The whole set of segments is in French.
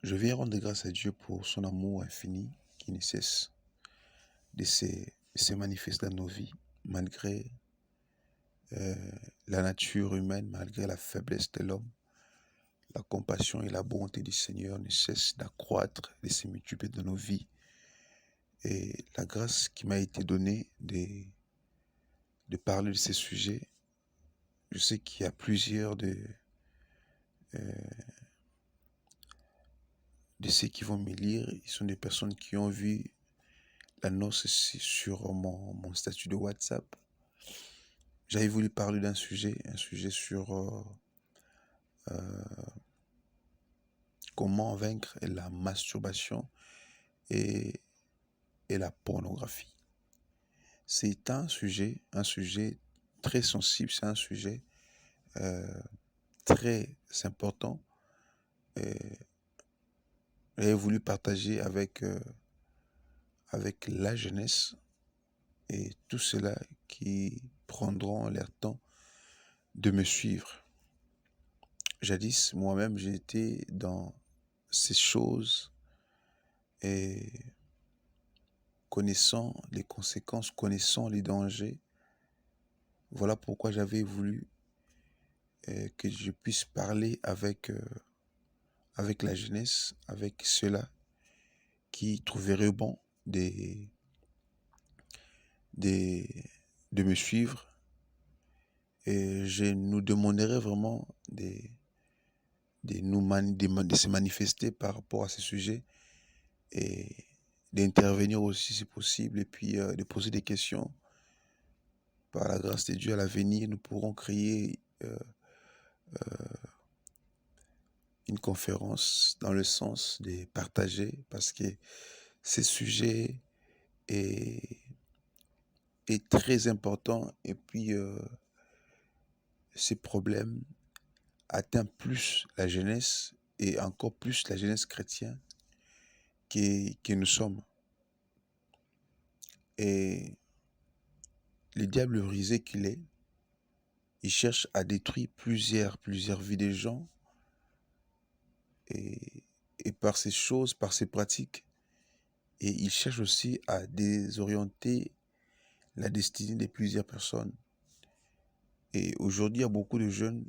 Je viens rendre grâce à Dieu pour son amour infini qui ne cesse de se manifester dans nos vies, malgré euh, la nature humaine, malgré la faiblesse de l'homme. La compassion et la bonté du Seigneur ne cessent d'accroître, de se multiplier dans nos vies. Et la grâce qui m'a été donnée de parler de ces sujets, je sais qu'il y a plusieurs euh, de ceux qui vont me lire. Ils sont des personnes qui ont vu l'annonce sur mon statut de WhatsApp. J'avais voulu parler d'un un sujet sur euh, comment vaincre la masturbation et, et la pornographie. C'est un sujet très sensible, c'est un sujet euh, très important. Et j'avais voulu partager avec la jeunesse et tous ceux-là qui prendront leur temps de me suivre. Jadis, moi-même, j'ai été dans ces choses et connaissant les conséquences, connaissant les dangers. Voilà pourquoi j'avais voulu que je puisse parler avec la jeunesse, avec ceux-là qui trouveraient bon des, de me suivre. Et je nous demanderai vraiment de se manifester par rapport à ce sujet et d'intervenir aussi si possible et puis de poser des questions. Par la grâce de Dieu, à l'avenir, nous pourrons créer une conférence dans le sens de partager parce que ce sujet est, est très important et puis ces problèmes atteignent plus la jeunesse et encore plus la jeunesse chrétienne que nous sommes. Et le diable rusé qu'il est, il cherche à détruire plusieurs vies de gens et, et par ces choses, par ces pratiques, et il cherche aussi à désorienter la destinée de plusieurs personnes. Et aujourd'hui, il y a beaucoup de jeunes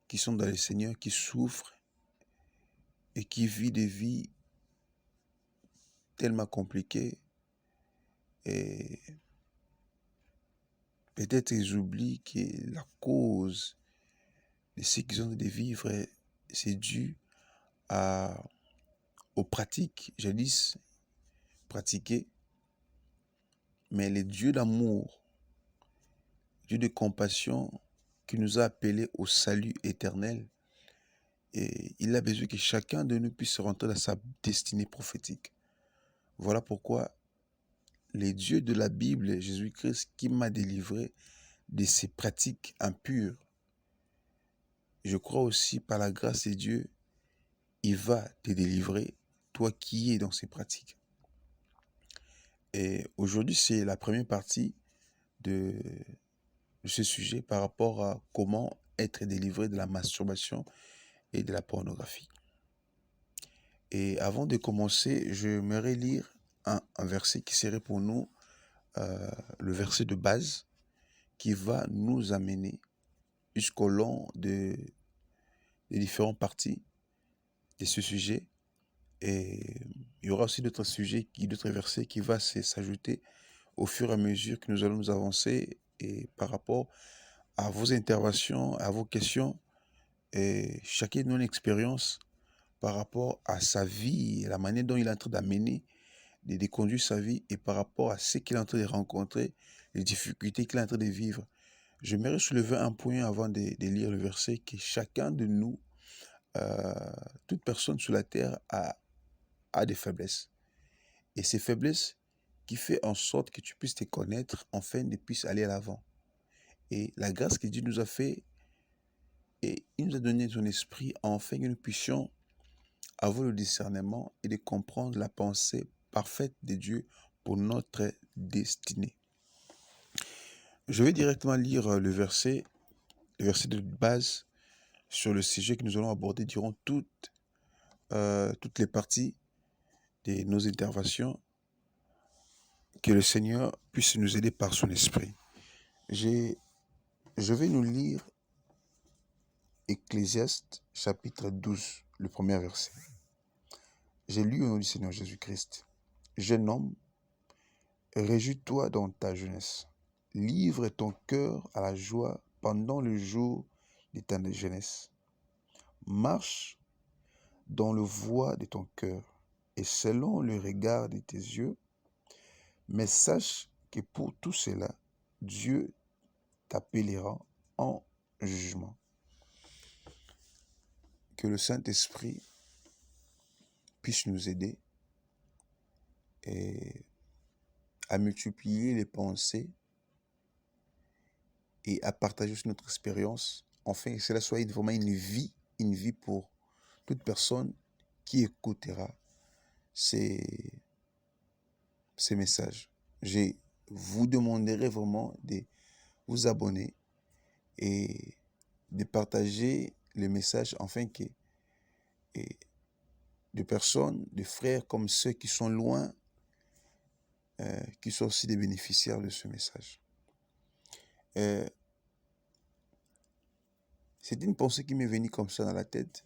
qui sont dans le Seigneur, qui souffrent et qui vivent des vies tellement compliquées. Et peut-être ils oublient que la cause de ce qu'ils ont de vivre, c'est dû à, aux pratiques, jadis pratiquées. Mais le Dieu d'amour, Dieu de compassion, qui nous a appelés au salut éternel, et il a besoin que chacun de nous puisse rentrer dans sa destinée prophétique. Voilà pourquoi les dieux de la Bible, Jésus-Christ, qui m'a délivré de ces pratiques impures, je crois aussi par la grâce de Dieu, il va te délivrer, toi qui es dans ces pratiques. Et aujourd'hui, c'est la première partie de, de ce sujet par rapport à comment être délivré de la masturbation et de la pornographie. Et avant de commencer, j'aimerais lire un verset qui serait pour nous le verset de base qui va nous amener jusqu'au long des différentes parties de ce sujet. Et il y aura aussi d'autres sujets, d'autres versets qui vont s'ajouter au fur et à mesure que nous allons nous avancer et par rapport à vos interventions, à vos questions et chacune de nos expériences par rapport à sa vie et la manière dont il est en train d'amener, de conduire sa vie et par rapport à ce qu'il est en train de rencontrer, les difficultés qu'il est en train de vivre. J'aimerais soulever un point avant de lire le verset, que chacun de nous, euh, toute personne sur la terre a des faiblesses. Et ces faiblesses qui fait en sorte que tu puisses te connaître, afin de puisses aller à l'avant. Et la grâce que Dieu nous a fait, et il nous a donné son esprit, afin que nous puissions avoir le discernement et de comprendre la pensée parfaite de Dieu pour notre destinée. Je vais directement lire le verset de base sur le sujet que nous allons aborder durant toute toutes les parties de nos interventions, que le Seigneur puisse nous aider par son esprit. Je vais nous lire Ecclésiaste chapitre 12, le premier verset. J'ai lu au nom du Seigneur Jésus-Christ. Jeune homme, réjouis-toi dans ta jeunesse. Livre ton cœur à la joie pendant le jour de ta jeunesse. Marche dans le voie de ton cœur et selon le regard de tes yeux, mais sache que pour tout cela, Dieu t'appellera en jugement. Que le Saint-Esprit puisse nous aider et à multiplier les pensées et à partager aussi notre expérience, afin que cela soit vraiment une vie pour toute personne qui écoutera ces messages. Je vous demanderai vraiment de vous abonner et de partager les messages afin que de personnes, de frères comme ceux qui sont loin, qui soient aussi des bénéficiaires de ce message. C'est une pensée qui m'est venue comme ça dans la tête.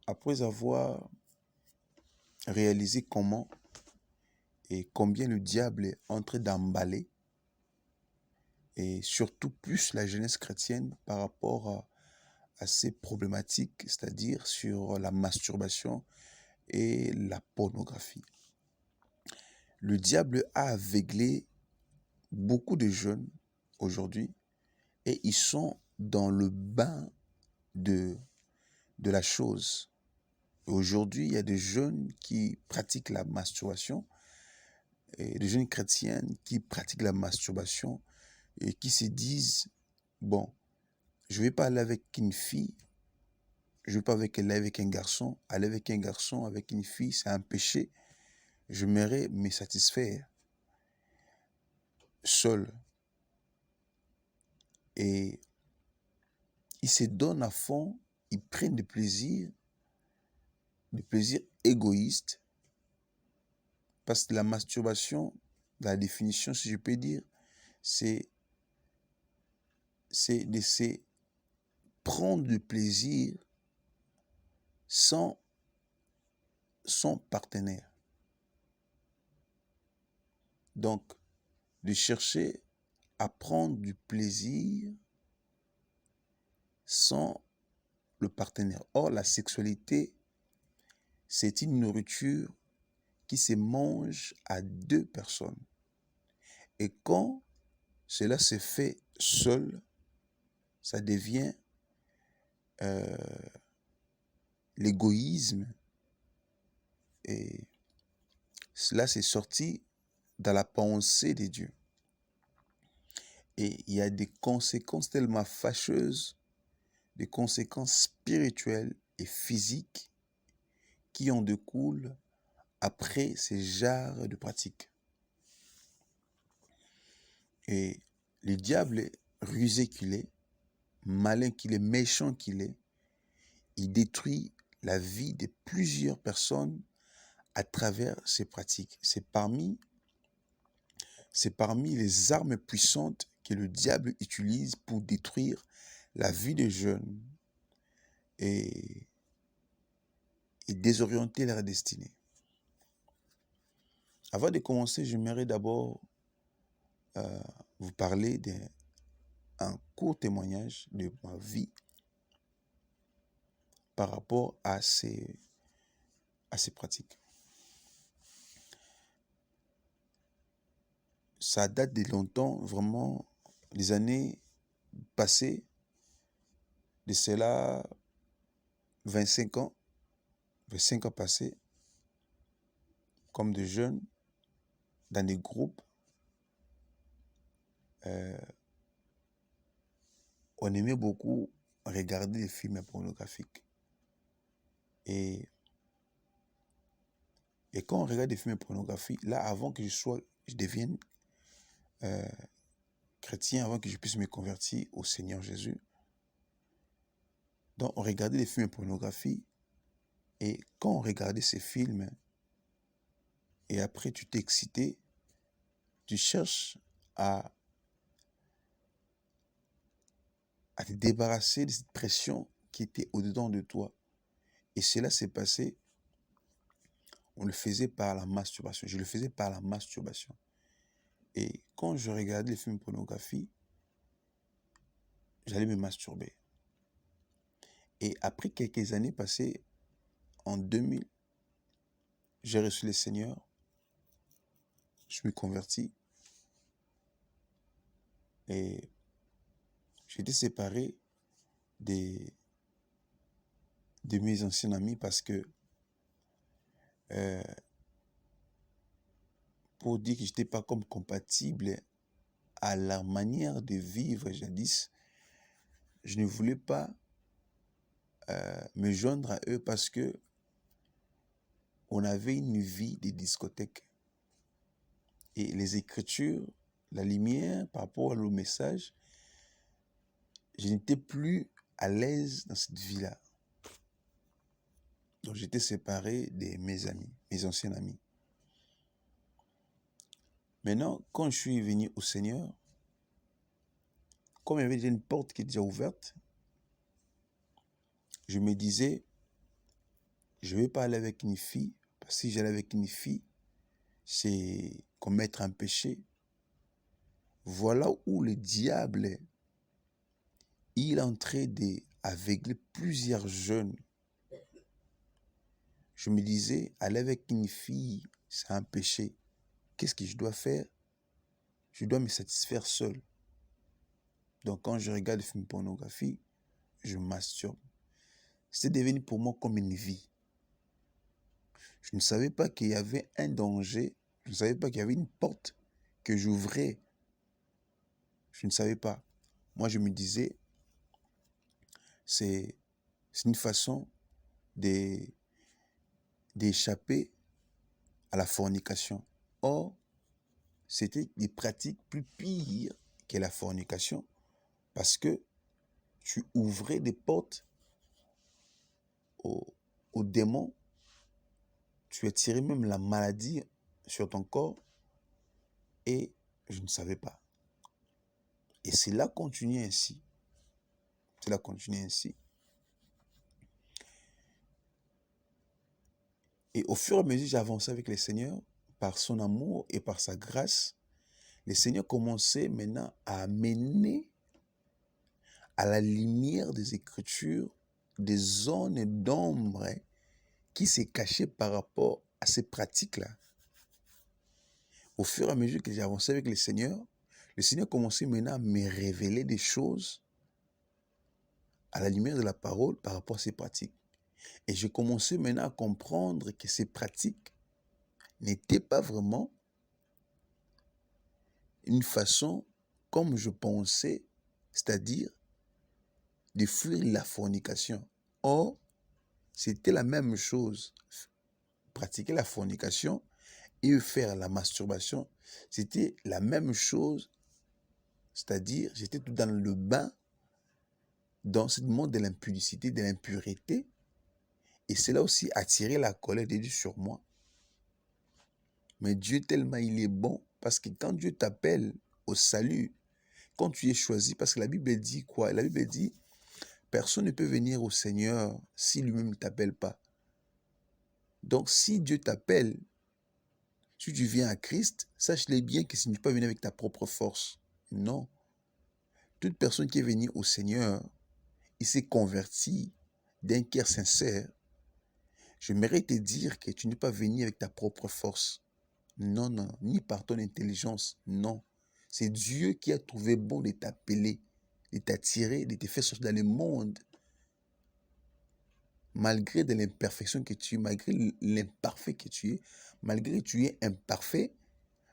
Après avoir réalisé comment et combien le diable est en train d'emballer, et surtout plus la jeunesse chrétienne par rapport à ces problématiques, c'est-à-dire sur la masturbation et la pornographie. Le diable a aveuglé beaucoup de jeunes aujourd'hui et ils sont dans le bain de la chose. Aujourd'hui, il y a des jeunes qui pratiquent la masturbation, et des jeunes chrétiennes qui pratiquent la masturbation et qui se disent, bon, je ne vais pas aller avec une fille, je ne vais pas aller avec un garçon. Aller avec un garçon, avec une fille, c'est un péché. Je m'aimerais me satisfaire seul. Et ils se donnent à fond, ils prennent du plaisir égoïste, parce que la masturbation, la définition, si je peux dire, c'est de se prendre du plaisir sans son partenaire. Donc, de chercher à prendre du plaisir sans le partenaire. Or, la sexualité, c'est une nourriture qui se mange à deux personnes. Et quand cela se fait seul, ça devient l'égoïsme. Et cela s'est sorti dans la pensée de Dieu. Et il y a des conséquences tellement fâcheuses, des conséquences spirituelles et physiques qui en découlent après ces genres de pratiques. Et le diable est rusé qu'il est, malin qu'il est, méchant qu'il est, il détruit la vie de plusieurs personnes à travers ces pratiques. C'est parmi les armes puissantes que le diable utilise pour détruire la vie des jeunes et désorienter leur destinée. Avant de commencer, j'aimerais d'abord vous parler d'un court témoignage de ma vie par rapport à ces pratiques. Ça date de longtemps, vraiment, des années passées, de cela 25 ans passés, comme des jeunes, dans des groupes, on aimait beaucoup regarder des films pornographiques. Et quand on regarde des films pornographiques, là, avant que je devienne chrétien, avant que je puisse me convertir au Seigneur Jésus, Donc, on regardait des films de pornographie, et quand on regardait ces films, et après tu t'es excité, tu cherches à te débarrasser de cette pression qui était au-dedans de toi. Et cela s'est passé, on le faisait par la masturbation. Je le faisais par la masturbation. Et quand je regardais les films de pornographie, j'allais me masturber. Et après quelques années passées, en 2000, j'ai reçu le Seigneur, je me convertis et j'étais séparé de mes anciens amis parce que, euh, pour dire que je n'étais pas comme compatible à la manière de vivre jadis, je ne voulais pas me joindre à eux parce que on avait une vie de discothèque. Et les Écritures, la lumière par rapport au message, je n'étais plus à l'aise dans cette vie-là. Donc j'étais séparé de mes amis, mes anciens amis. Maintenant, quand je suis venu au Seigneur, comme il y avait déjà une porte qui était déjà ouverte, je me disais, je ne vais pas aller avec une fille, parce que si j'allais avec une fille, c'est commettre un péché. Voilà où le diable, il est en train d'aveugler plusieurs jeunes. Je me disais, aller avec une fille, c'est un péché. Qu'est-ce que je dois faire? Je dois me satisfaire seul. Donc quand je regarde des films pornographie, je masturbe. C'était devenu pour moi comme une vie. Je ne savais pas qu'il y avait un danger. Je ne savais pas qu'il y avait une porte que j'ouvrais. Je ne savais pas. Moi, je me disais, c'est une façon d'échapper à la fornication. Or, c'était des pratiques plus pires que la fornication parce que tu ouvrais des portes aux démons, tu attirais même la maladie sur ton corps et je ne savais pas. Et cela continuait ainsi. Cela continuait ainsi. Et au fur et à mesure que j'avançais avec le Seigneur, par son amour et par sa grâce, le Seigneur commençait maintenant à amener à la lumière des Écritures des zones d'ombre qui s'est cachée par rapport à ces pratiques-là. Au fur et à mesure que j'avançais avec le Seigneur commençait maintenant à me révéler des choses à la lumière de la parole par rapport à ces pratiques. Et je commençais maintenant à comprendre que ces pratiques n'étaient pas vraiment une façon comme je pensais, c'est-à-dire de fuir la fornication. Or, c'était la même chose. Pratiquer la fornication et faire la masturbation, c'était la même chose. C'est-à-dire, j'étais tout dans le bain, dans ce monde de l'impudicité, de l'impureté. Et cela aussi attirait la colère de Dieu sur moi. Mais Dieu tellement il est bon, parce que quand Dieu t'appelle au salut, quand tu es choisi, parce que la Bible dit quoi? La Bible dit, personne ne peut venir au Seigneur si lui-même ne t'appelle pas. Donc si Dieu t'appelle, si tu viens à Christ, sache-le bien que ce n'est pas venir avec ta propre force. Non. Toute personne qui est venue au Seigneur, il s'est converti d'un cœur sincère. J'aimerais te dire que tu n'es pas venu avec ta propre force. Non, non, ni par ton intelligence, non. C'est Dieu qui a trouvé bon de t'appeler, de t'attirer, de te faire sortir dans le monde. Malgré de l'imperfection que tu es, malgré l'imparfait que tu es, malgré que tu es imparfait,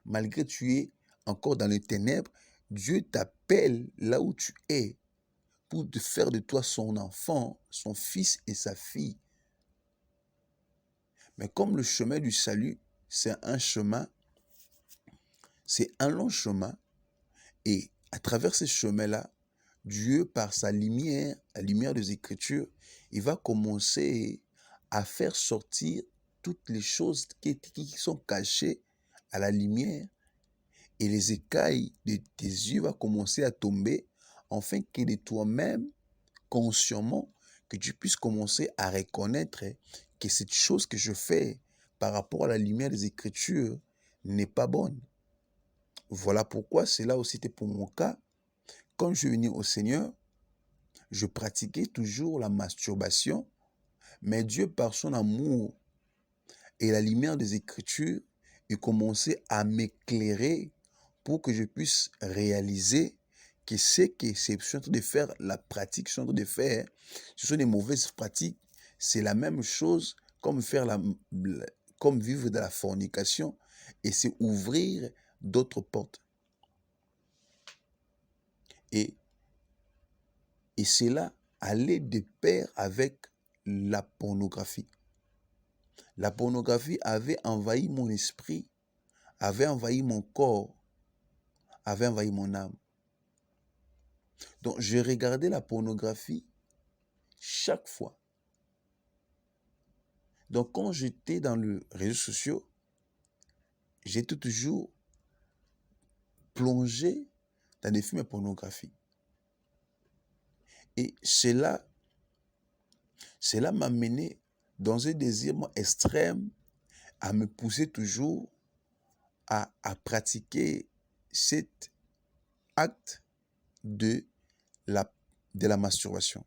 malgré que tu es encore dans les ténèbres, Dieu t'appelle là où tu es pour te faire de toi son enfant, son fils et sa fille. Mais comme le chemin du salut, c'est un long chemin, et à travers ce chemin-là, Dieu, par sa lumière, la lumière des Écritures, il va commencer à faire sortir toutes les choses qui sont cachées à la lumière, et les écailles de tes yeux vont commencer à tomber, afin que de toi-même, consciemment, que tu puisses commencer à reconnaître que cette chose que je fais par rapport à la lumière des Écritures n'est pas bonne. Voilà pourquoi cela aussi était pour mon cas. Quand je venais au Seigneur, je pratiquais toujours la masturbation, mais Dieu, par son amour et la lumière des Écritures, il commençait à m'éclairer pour que je puisse réaliser que ce que je suis en train de faire, la pratique que je suis en train de faire, ce sont des mauvaises pratiques. C'est la même chose comme comme vivre de la fornication, et c'est ouvrir d'autres portes. Et cela allait de pair avec la pornographie. La pornographie avait envahi mon esprit, avait envahi mon corps, avait envahi mon âme. Donc, je regardais la pornographie chaque fois. Donc, quand j'étais dans les réseaux sociaux, j'étais toujours plongé dans des films pornographiques. Et cela m'a mené dans un désir extrême à me pousser toujours à pratiquer cet acte de la masturbation.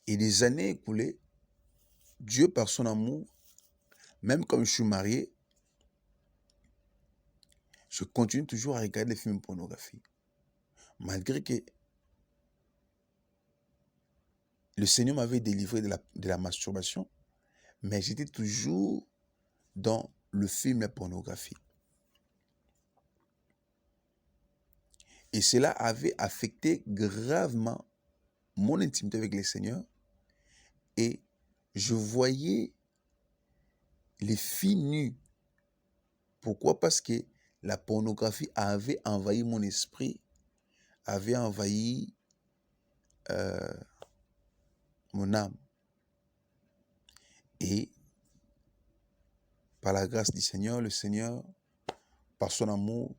Et les années écoulées, Dieu, par son amour, même comme je suis marié, je continue toujours à regarder les films pornographiques. Malgré que le Seigneur m'avait délivré de la masturbation, mais j'étais toujours dans le film pornographique. Et cela avait affecté gravement mon intimité avec le Seigneur. Et je voyais les filles nues. Pourquoi? Parce que la pornographie avait envahi mon esprit, avait envahi mon âme. Et par la grâce du Seigneur, le Seigneur, par son amour,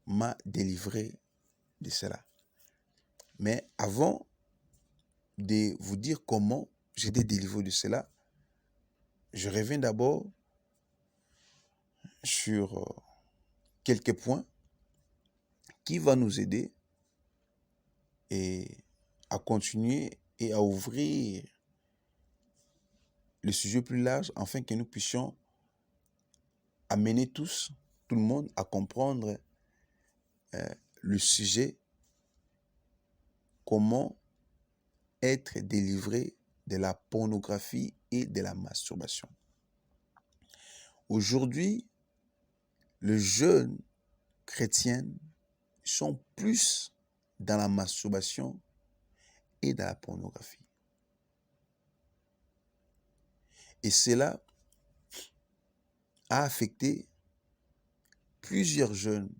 m'a délivré de cela. Mais avant de vous dire comment j'étais délivré de cela, je reviens d'abord sur quelques points qui vont nous aider et à continuer et à ouvrir le sujet plus large, afin que nous puissions amener tout le monde à comprendre le sujet, comment être délivré de la pornographie et de la masturbation. Aujourd'hui, les jeunes chrétiens sont plus dans la masturbation et dans la pornographie. Et cela a affecté plusieurs jeunes.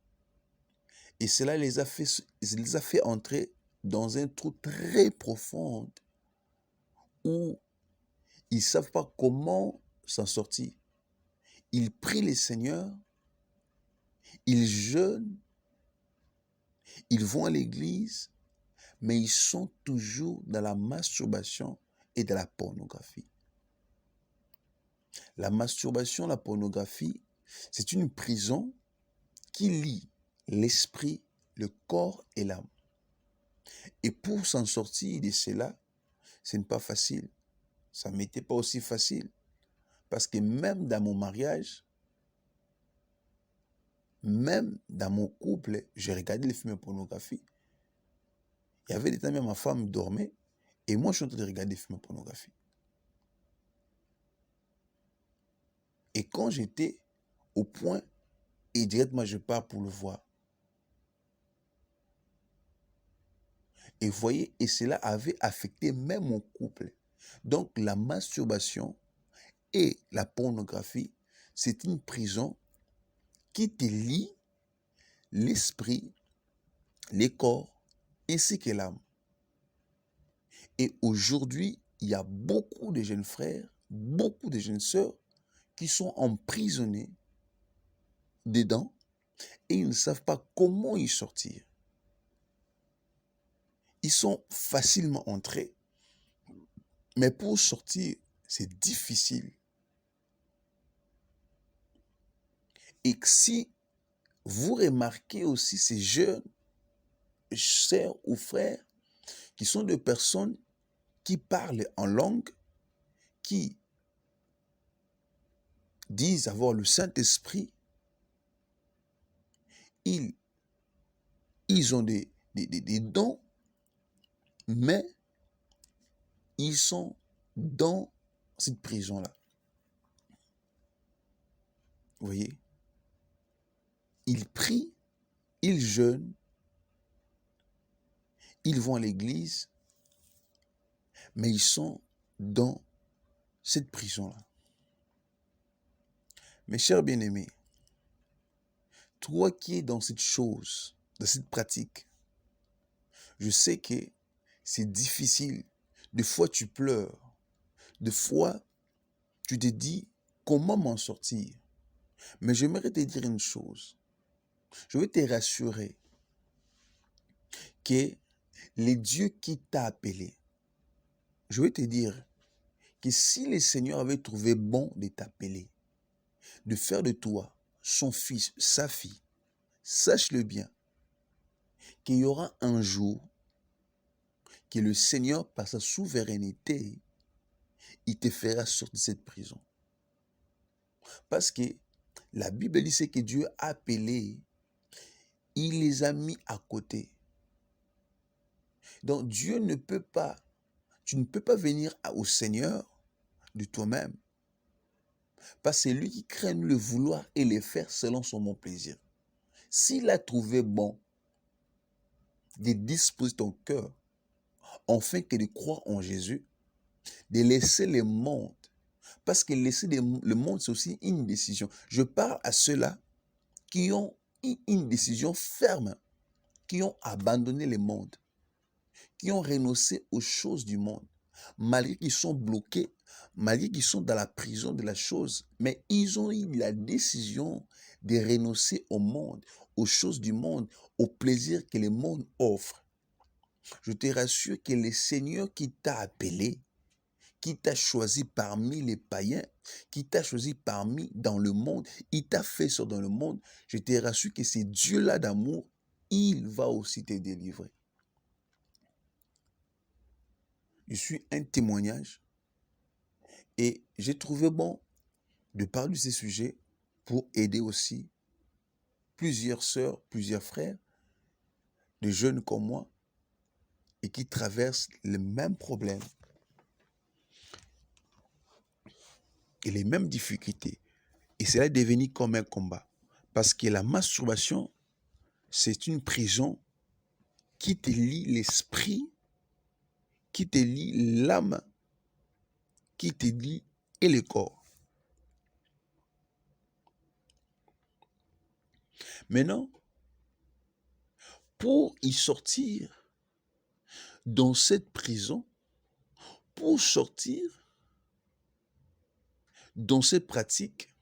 Et cela les a fait entrer dans un trou très profond où ils ne savent pas comment s'en sortir. Ils prient le Seigneur, ils jeûnent, ils vont à l'église, mais ils sont toujours dans la masturbation et dans la pornographie. La masturbation, la pornographie, c'est une prison qui lie l'esprit, le corps et l'âme. Et pour s'en sortir de cela, ce n'est pas facile. Ça ne m'était pas aussi facile. Parce que même dans mon mariage, même dans mon couple, j'ai regardé les films pornographiques. Il y avait des temps où ma femme dormait et moi je suis en train de regarder des films pornographiques. Et quand j'étais au point, et directement je pars pour le voir. Et vous voyez, et cela avait affecté même mon couple. Donc la masturbation et la pornographie, c'est une prison qui te lie l'esprit, les corps ainsi que l'âme. Et aujourd'hui, il y a beaucoup de jeunes frères, beaucoup de jeunes sœurs qui sont emprisonnés dedans et ils ne savent pas comment y sortir. Ils sont facilement entrés, mais pour sortir, c'est difficile. Et si vous remarquez aussi ces jeunes sœurs ou frères qui sont des personnes qui parlent en langue, qui disent avoir le Saint-Esprit, ils ont des dons, mais ils sont dans cette prison-là. Vous voyez? Ils prient, ils jeûnent, ils vont à l'église, mais ils sont dans cette prison-là. Mes chers bien-aimés, toi qui es dans cette chose, dans cette pratique, je sais que c'est difficile. Des fois, tu pleures. Des fois, tu te dis comment m'en sortir. Mais j'aimerais te dire une chose. Je veux te rassurer que les dieux qui t'a appelé, je veux te dire que si le Seigneur avait trouvé bon de t'appeler, de faire de toi son fils, sa fille, sache-le bien, qu'il y aura un jour que le Seigneur, par sa souveraineté, il te fera sortir de cette prison. Parce que la Bible dit c'est que Dieu a appelé, il les a mis à côté. Donc Dieu ne peut pas, tu ne peux pas venir au Seigneur de toi-même. Parce que c'est lui qui crée le vouloir et le faire selon son bon plaisir. S'il a trouvé bon de disposer ton cœur, afin que de croire en Jésus, de laisser le monde. Parce que laisser le monde, c'est aussi une décision. Je parle à ceux-là qui ont une décision ferme, qui ont abandonné le monde, qui ont renoncé aux choses du monde, malgré qu'ils sont bloqués, malgré qu'ils sont dans la prison de la chose, mais ils ont eu la décision de renoncer au monde, aux choses du monde, au plaisir que le monde offre. Je te rassure que le Seigneur qui t'a appelé, qui t'a choisi parmi les païens, qui t'a choisi parmi dans le monde, il t'a fait sortir dans le monde, je te rassure que c'est Dieu-là d'amour, il va aussi te délivrer. Je suis un témoignage et j'ai trouvé bon de parler de ces sujets pour aider aussi plusieurs sœurs, plusieurs frères, de jeunes comme moi et qui traversent les mêmes problèmes et les mêmes difficultés. Et cela est devenu comme un combat. Parce que la masturbation, c'est une prison qui te lie l'esprit, qui te lie l'âme, qui te lie et le corps. Maintenant, pour y sortir dans cette prison, pour sortir dans cette pratique,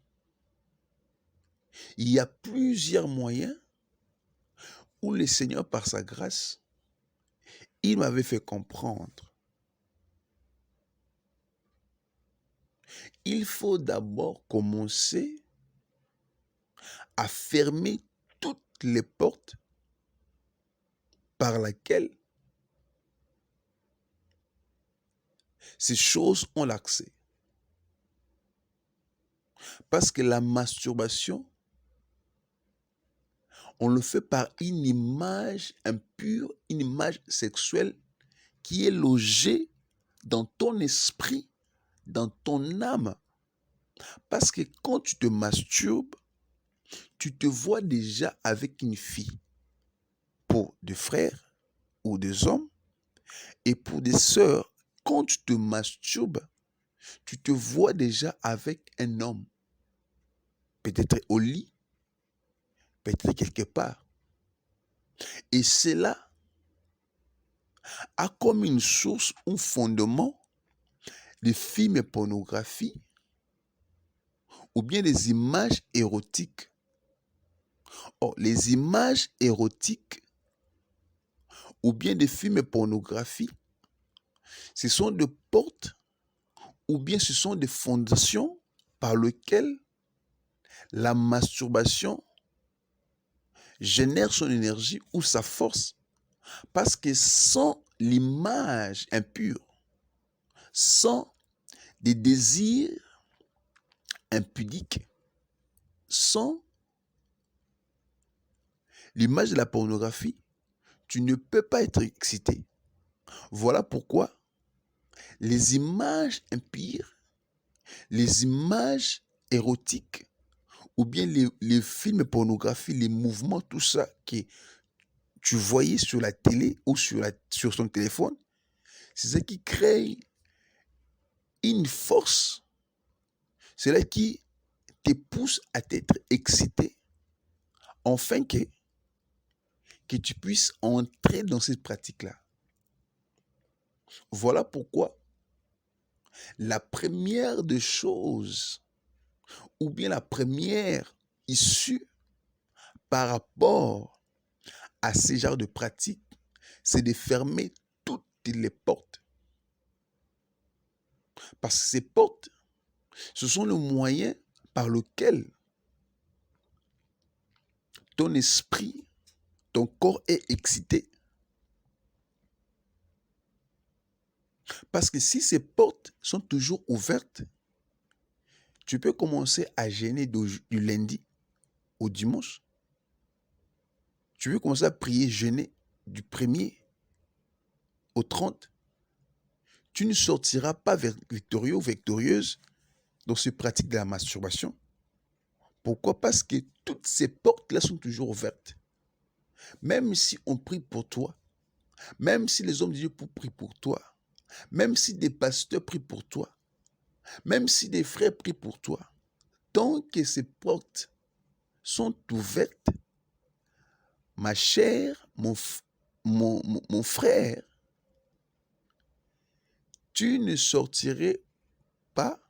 il y a plusieurs moyens où le Seigneur, par sa grâce, il m'avait fait comprendre. Il faut d'abord commencer à fermer toutes les portes par lesquelles ces choses ont l'accès. Parce que la masturbation, on le fait par une image impure, une image sexuelle qui est logée dans ton esprit, dans ton âme. Parce que quand tu te masturbes, tu te vois déjà avec une fille. Pour des frères ou des hommes et pour des sœurs, quand tu te masturbes, tu te vois déjà avec un homme. Peut-être au lit, peut-être quelque part. Et cela a comme une source, un fondement, des films pornographiques ou bien des images érotiques. Or, les images érotiques ou bien des films pornographiques, ce sont des portes ou bien ce sont des fondations par lesquelles la masturbation génère son énergie ou sa force. Parce que sans l'image impure, sans des désirs impudiques, sans l'image de la pornographie, tu ne peux pas être excité. Voilà pourquoi les images impures, les images érotiques, ou bien les films pornographiques, les mouvements, tout ça que tu voyais sur la télé ou sur ton téléphone, c'est ça qui crée une force. C'est là qui te pousse à t'être excité, afin que tu puisses entrer dans cette pratique-là. Voilà pourquoi la première des choses, ou bien la première issue par rapport à ces genres de pratiques, c'est de fermer toutes les portes. Parce que ces portes, ce sont le moyen par lequel ton esprit, ton corps est excité. Parce que si ces portes sont toujours ouvertes, tu peux commencer à jeûner du lundi au dimanche. Tu peux commencer à prier, jeûner du 1er au 30. Tu ne sortiras pas victorieux ou victorieuse dans ce pratique de la masturbation. Pourquoi? Parce que toutes ces portes-là sont toujours ouvertes. Même si on prie pour toi, même si les hommes de Dieu prient pour toi, même si des pasteurs prient pour toi, même si des frères prient pour toi, tant que ces portes sont ouvertes, ma chère, mon frère, tu ne sortirais pas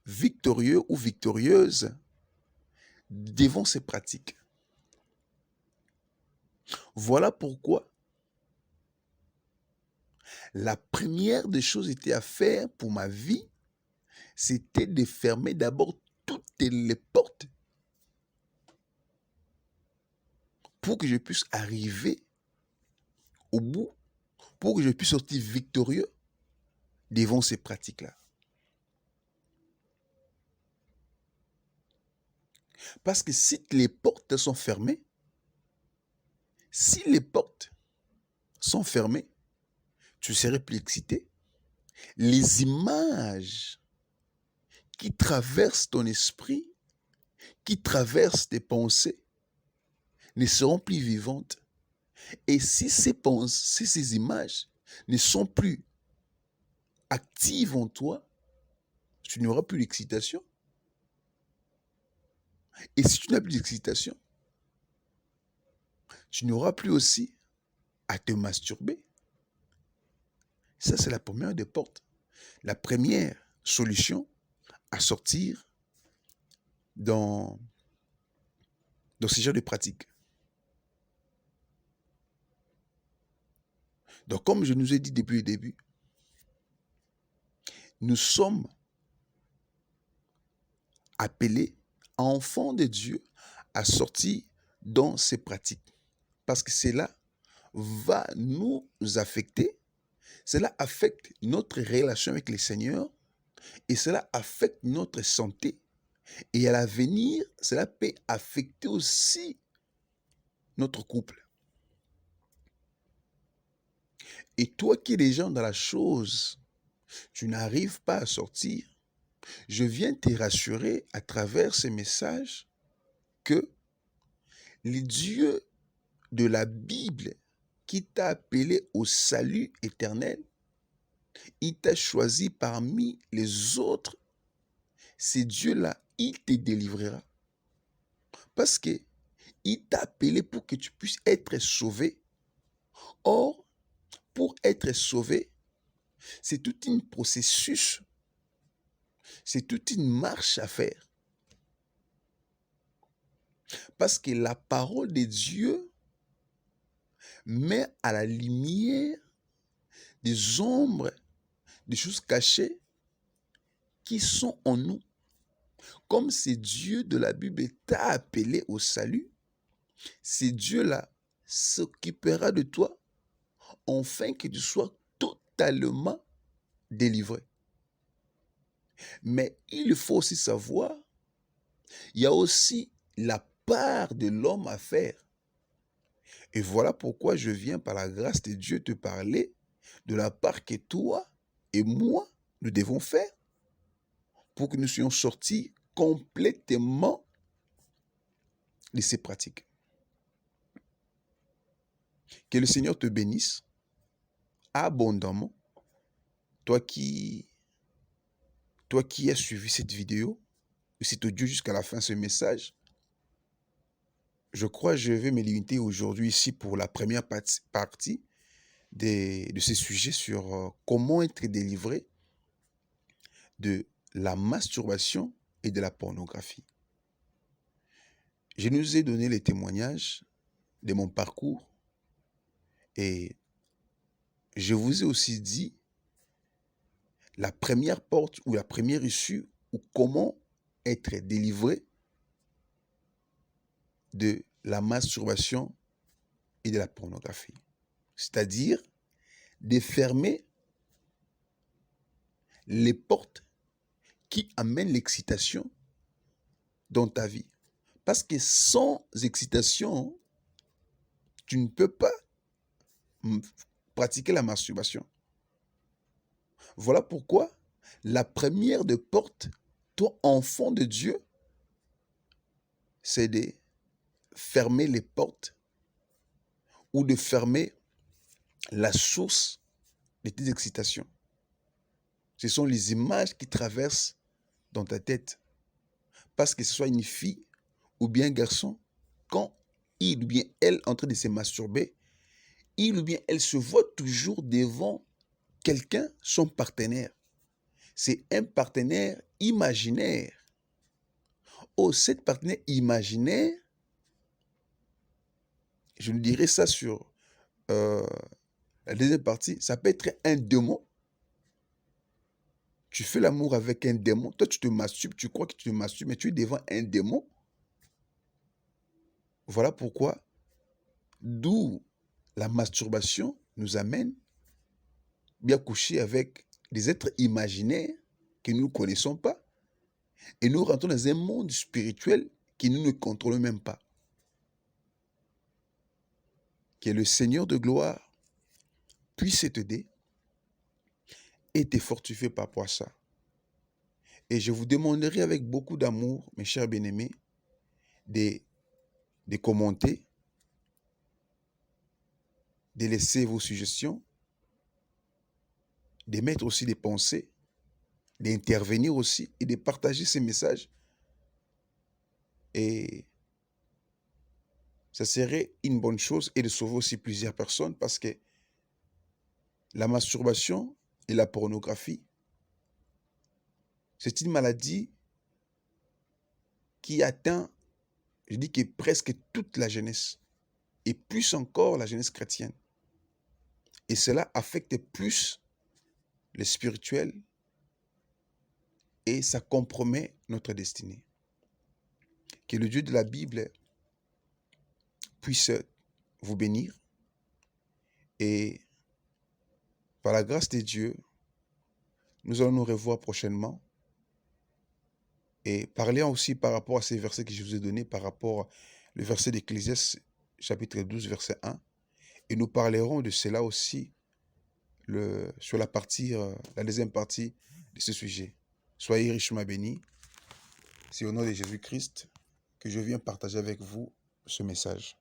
victorieux ou victorieuse devant ces pratiques. Voilà pourquoi la première des choses était à faire pour ma vie, c'était de fermer d'abord toutes les portes pour que je puisse arriver au bout, pour que je puisse sortir victorieux devant ces pratiques-là. Parce que si les portes sont fermées, si les portes sont fermées, tu serais plus excité. Les images qui traversent ton esprit, qui traversent tes pensées, ne seront plus vivantes. Et si ces images ne sont plus actives en toi, tu n'auras plus d'excitation. Et si tu n'as plus d'excitation, tu n'auras plus aussi à te masturber. Ça, c'est la première des portes. La première solution à sortir dans ce genre de pratique. Donc, comme je nous ai dit depuis le début, nous sommes appelés, enfants de Dieu, à sortir dans ces pratiques. Parce que cela va nous affecter, cela affecte notre relation avec le Seigneur et cela affecte notre santé. Et à l'avenir, cela peut affecter aussi notre couple. Et toi qui es déjà dans la chose, tu n'arrives pas à sortir. Je viens te rassurer à travers ces messages que le Dieu de la Bible qui t'a appelé au salut éternel, il t'a choisi parmi les autres. Ce Dieu-là, il te délivrera. Parce que Il t'a appelé pour que tu puisses être sauvé. Or, pour être sauvé, c'est tout un processus, c'est toute une marche à faire. Parce que la parole de Dieu met à la lumière des ombres, des choses cachées qui sont en nous. Comme c'est Dieu de la Bible t'a appelé au salut, c'est Dieu-là s'occupera de toi afin que tu sois totalement délivré. Mais il faut aussi savoir, il y a aussi la part de l'homme à faire. Et voilà pourquoi je viens par la grâce de Dieu te parler de la part que toi et moi, nous devons faire pour que nous soyons sortis complètement de ces pratiques. Que le Seigneur te bénisse abondamment. Toi qui as suivi cette vidéo, cet audio jusqu'à la fin, ce message, je crois que je vais me limiter aujourd'hui ici pour la première partie de ces sujets sur comment être délivré de la masturbation et de la pornographie. Je nous ai donné les témoignages de mon parcours et je vous ai aussi dit la première porte ou la première issue ou comment être délivré de la masturbation et de la pornographie. C'est-à-dire de fermer les portes qui amènent l'excitation dans ta vie. Parce que sans excitation, tu ne peux pas pratiquer la masturbation. Voilà pourquoi la première des portes, toi, enfant de Dieu, c'est de fermer les portes ou de fermer la source de tes excitations. Ce sont les images qui traversent dans ta tête. Parce que ce soit une fille ou bien un garçon, quand il ou bien elle est en train de se masturber, il ou bien elle se voit toujours devant quelqu'un, son partenaire. C'est un partenaire imaginaire. Oh, cette partenaire imaginaire, je nous dirais ça sur la deuxième partie, ça peut être un démon. Tu fais l'amour avec un démon. Toi, tu te masturbes, tu crois que tu te masturbes, mais tu es devant un démon. Voilà pourquoi, d'où la masturbation nous amène bien coucher avec des êtres imaginaires que nous ne connaissons pas. Et nous rentrons dans un monde spirituel que nous ne contrôlons même pas. Que le Seigneur de gloire puisse t'aider et te fortifier par rapport à ça. Et je vous demanderai avec beaucoup d'amour, mes chers bien-aimés, de commenter, de laisser vos suggestions, de mettre aussi des pensées, d'intervenir aussi et de partager ces messages. Et ça serait une bonne chose et de sauver aussi plusieurs personnes parce que la masturbation et la pornographie, c'est une maladie qui atteint, je dis que presque toute la jeunesse et plus encore la jeunesse chrétienne. Et cela affecte plus le spirituel et ça compromet notre destinée. Que le Dieu de la Bible puisse vous bénir et par la grâce de Dieu, nous allons nous revoir prochainement et parler aussi par rapport à ces versets que je vous ai donnés, par rapport au verset d'Ecclésiaste chapitre 12, verset 1. Et nous parlerons de cela aussi sur la deuxième partie de ce sujet. Soyez richement bénis. C'est au nom de Jésus-Christ que je viens partager avec vous ce message.